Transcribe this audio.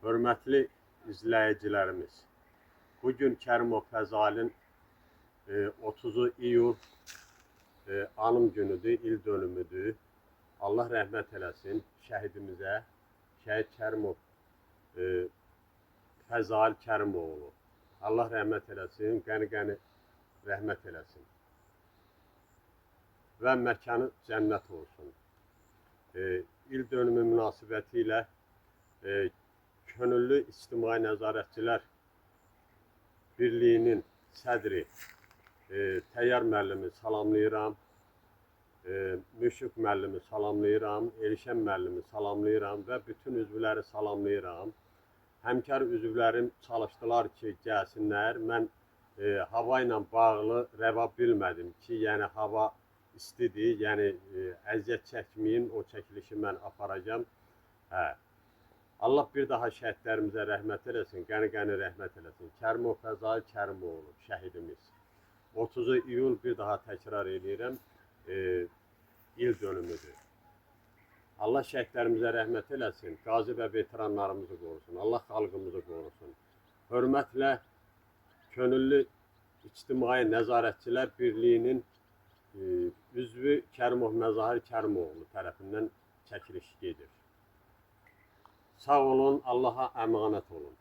Hörmətli izləyicilərimiz, bugün Kərimov Fəzalin 30 iyul anım günüdür, il dönümüdür. Allah rəhmət eləsin şəhidimizə, şəhid Kərimov Fəzal Kərimoğlu. Allah rəhmət eləsin, qəni-qəni rəhmət eləsin və məkanı cənnət olsun. İl dönümü münasibəti ilə Könüllü İctimai Nəzarətçilər Birliyinin sədri Təyyar müəllimi salamlayıram, Müşfiq müəllimi salamlayıram, Elşən müəllimi salamlayıram və bütün üzvləri salamlayıram. Həmkar üzvlərim çalışdılar ki, gəlsinlər. Mən hava ilə bağlı rəva bilmədim ki, yəni hava istidir, yəni əziyyət çəkməyin, o çəkilişi mən aparacağım. Allah bir daha şəhidlərimizə rəhmət eləsin, qəni-qəni rəhmət eləsin. Kərimov Fəzal Kərimoğlu, şəhidimiz. 30 iyul bir daha təkrar edirəm, il dönümüdür. Allah şəhidlərimizə rəhmət eləsin, qazi və veteranlarımızı qorusun, Allah xalqımızı qorusun. Hörmətlə Könüllü İctimai Nəzarətçilər Birliyinin üzvü Kərimov Məzahir Kərimoğlu tərəfindən çəkiliş gedir. Sağ olun, Allaha əmanət olun.